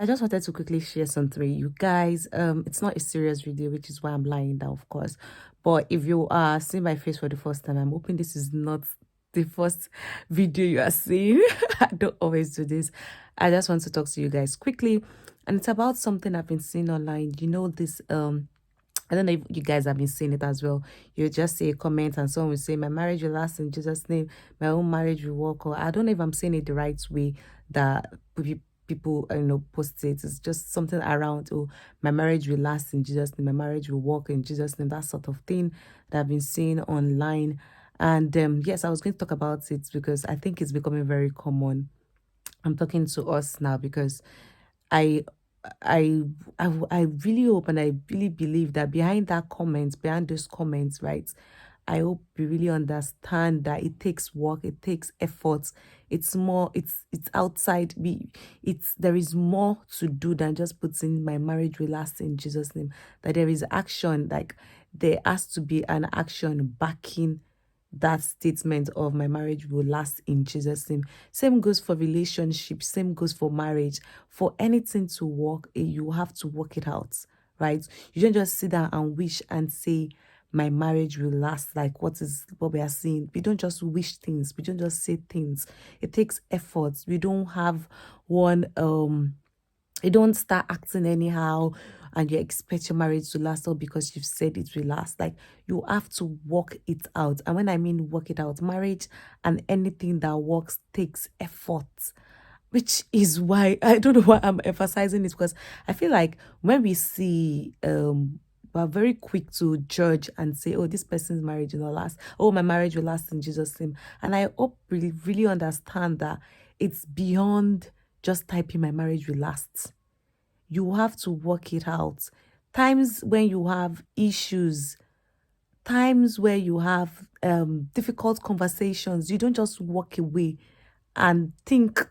I just wanted to quickly share something with you guys. It's not a serious video, which is why I'm lying down, of course. But if you are seeing my face for the first time, I'm hoping this is not the first video you are seeing. I don't always do this. I just want to talk to you guys quickly, and it's about something I've been seeing online. You know this I don't know if you guys have been seeing it as well. You just say a comment and someone will say, "My marriage will last in Jesus' name. My own marriage will work." Or I don't know if I'm saying it the right way that people post it. It's just something around, "Oh, my marriage will last in Jesus' name. My marriage will work in Jesus' name." That sort of thing that I've been seeing online. And yes, I was going to talk about it because I think it's becoming very common. I'm talking to us now because I I I really hope and I really believe that behind that comment, behind those comments, right? I hope we really understand that it takes work, it takes effort. It's more, it's outside me. It's there is more to do than just putting my marriage will last in Jesus' name. That there is action, like there has to be an action backing that statement of my marriage will last in Jesus' name. Same goes for relationships, same goes for marriage. For anything to work, you have to work it out, right? You don't just sit down and wish and say, my marriage will last, like what we are seeing. We don't just wish things, we don't just say things. It takes effort. We don't have one you don't start acting anyhow and you expect your marriage to last all because you've said it will last. Like you have to work it out. And when I mean work it out, marriage and anything that works takes effort. Which is why I don't know why I'm emphasizing this, because I feel like when we see we're very quick to judge and say, oh, this person's marriage will not last. Oh, my marriage will last in Jesus' name. And I hope really understand that it's beyond just typing my marriage will last. You have to work it out. Times when you have issues, times where you have difficult conversations, you don't just walk away and think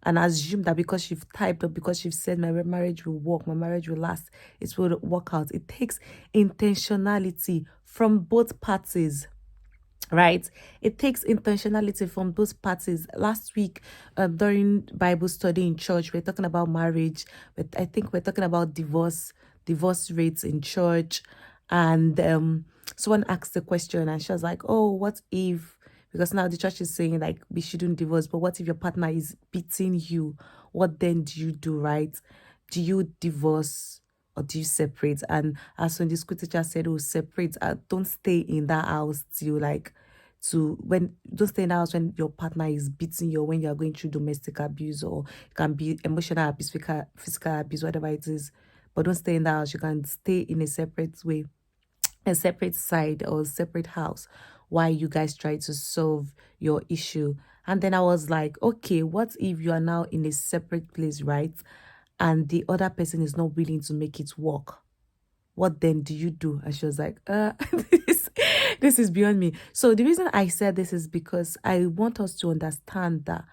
and assume that because you've typed or because you've said my marriage will work, my marriage will last, it will work out. It takes intentionality from both parties, right? It takes intentionality from both parties. Last week, during Bible study in church, we're talking about marriage, but I think we're talking about divorce rates in church. And someone asked the question and she was like, oh, what if, because now the church is saying like we shouldn't divorce, but what if your partner is beating you? What then do you do, right? Do you divorce or do you separate? And as when the school teacher said, oh, separate, don't stay in that house till like don't stay in the house when your partner is beating you, or when you're going through domestic abuse, or it can be emotional abuse, physical abuse, whatever it is. But don't stay in the house. You can stay in a separate way, a separate side or separate house while you guys try to solve your issue. And then I was like, okay, what if you are now in a separate place, right? And the other person is not willing to make it work? What then do you do? And she was like, this, this is beyond me. So the reason I said this is because I want us to understand that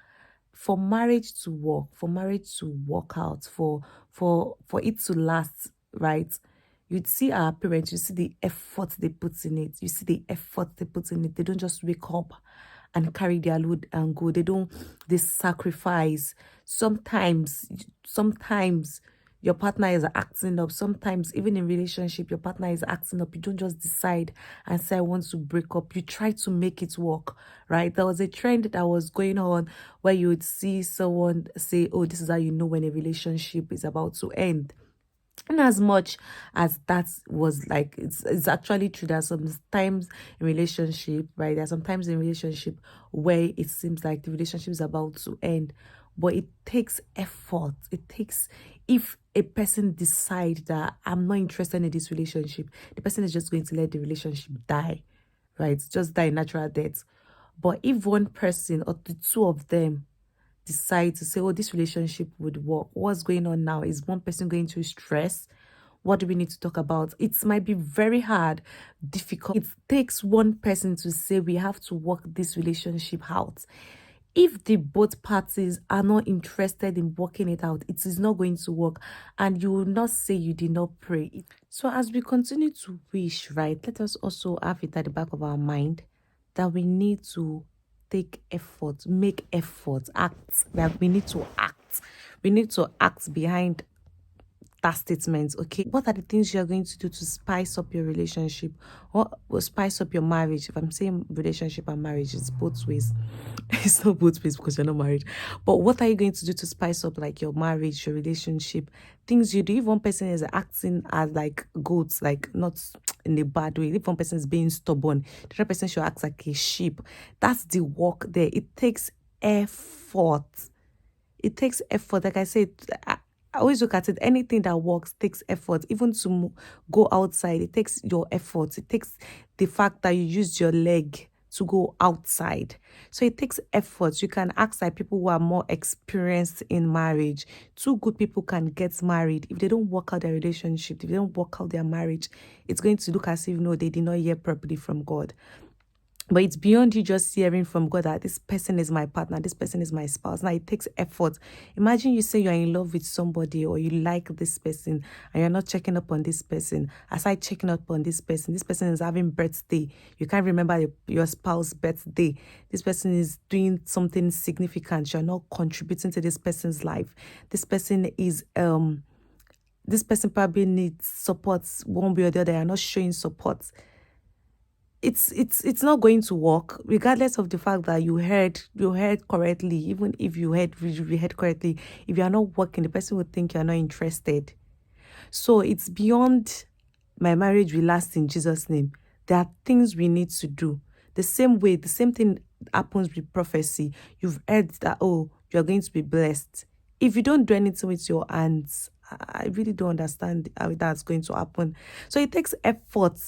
for marriage to work, for marriage to work out, for it to last, right? You'd see our parents, you see the effort they put in it. You see the effort they put in it. They don't just wake up and carry their load and go. They sacrifice. Sometimes your partner is acting up. Sometimes, even in relationship, your partner is acting up. You don't just decide and say, I want to break up. You try to make it work, right? There was a trend that was going on where you would see someone say, oh, this is how you know when a relationship is about to end. And as much as that was like, it's actually true that sometimes in relationship, right? There are sometimes in relationship where it seems like the relationship is about to end, but it takes effort. It takes, if a person decides that I'm not interested in this relationship, the person is just going to let the relationship die, right? Just die natural death. But if one person or the two of them decide to say, oh, this relationship would work, what's going on now? Is one person going through stress? What do we need to talk about? It might be very hard, difficult. It takes one person to say we have to work this relationship out. If the both parties are not interested in working it out, it is not going to work, and you will not say you did not pray. So as we continue to wish, right, let us also have it at the back of our mind that we need to take effort, make effort, act, that we need to act. We need to act behind that statement. Okay, what are the things you're going to do to spice up your relationship, or will spice up your marriage? If I'm saying relationship and marriage, it's both ways. It's not both ways because you're not married. But what are you going to do to spice up like your marriage, your relationship, things you do? If one person is acting as like goats, like not in a bad way, if one person is being stubborn, the other person should act like a sheep. That's the work there. It takes effort. It takes effort. Like I said, I always look at it. Anything that works takes effort. Even to go outside, it takes your effort. It takes the fact that you used your leg to go outside. So it takes effort. You can ask like people who are more experienced in marriage. Two good people can get married. If they don't work out their relationship, if they don't work out their marriage, it's going to look as if no, they did not hear properly from God. But it's beyond you just hearing from God that this person is my partner, this person is my spouse. Now, it takes effort. Imagine you say you're in love with somebody or you like this person and you're not checking up on this person. Aside checking up on this person is having birthday. You can't remember your spouse's birthday. This person is doing something significant. You're not contributing to this person's life. This person probably needs support one way or the other. You're not showing support. It's not going to work, regardless of the fact that you heard correctly. Even if you heard correctly, if you are not working, the person would think you're not interested. So it's beyond my marriage will last in Jesus' name. There are things we need to do. The same way, the same thing happens with prophecy. You've heard that, oh, you're going to be blessed. If you don't do anything with your hands, I really don't understand how that's going to happen. So it takes effort,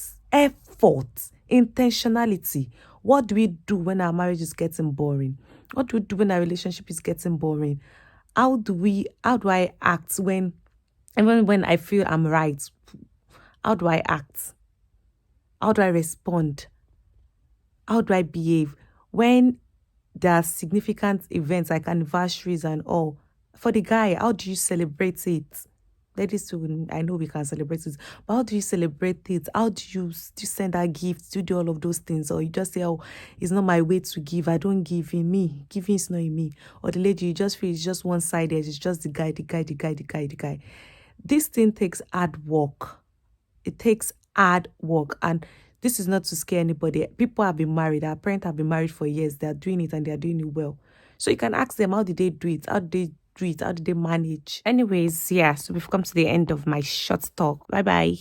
intentionality. What do we do when our marriage is getting boring? What do we do when our relationship is getting boring? How do I act when, even when I feel I'm right? How do I act? How do I respond? How do I behave when there are significant events like anniversaries and all? For the guy, how do you celebrate it? Ladies too, I know we can celebrate it, but how do you celebrate it? How do you send out gifts? Do you do all of those things? Or you just say, oh, it's not my way to give. I don't give in me. Giving is not in me. Or the lady, you just feel it's just one-sided. It's just the guy. This thing takes hard work. It takes hard work. And this is not to scare anybody. People have been married. Our parents have been married for years. They are doing it and they are doing it well. So you can ask them, how did they do it? How did they do it? How did they manage? Anyways, yeah, so we've come to the end of my short talk. Bye bye.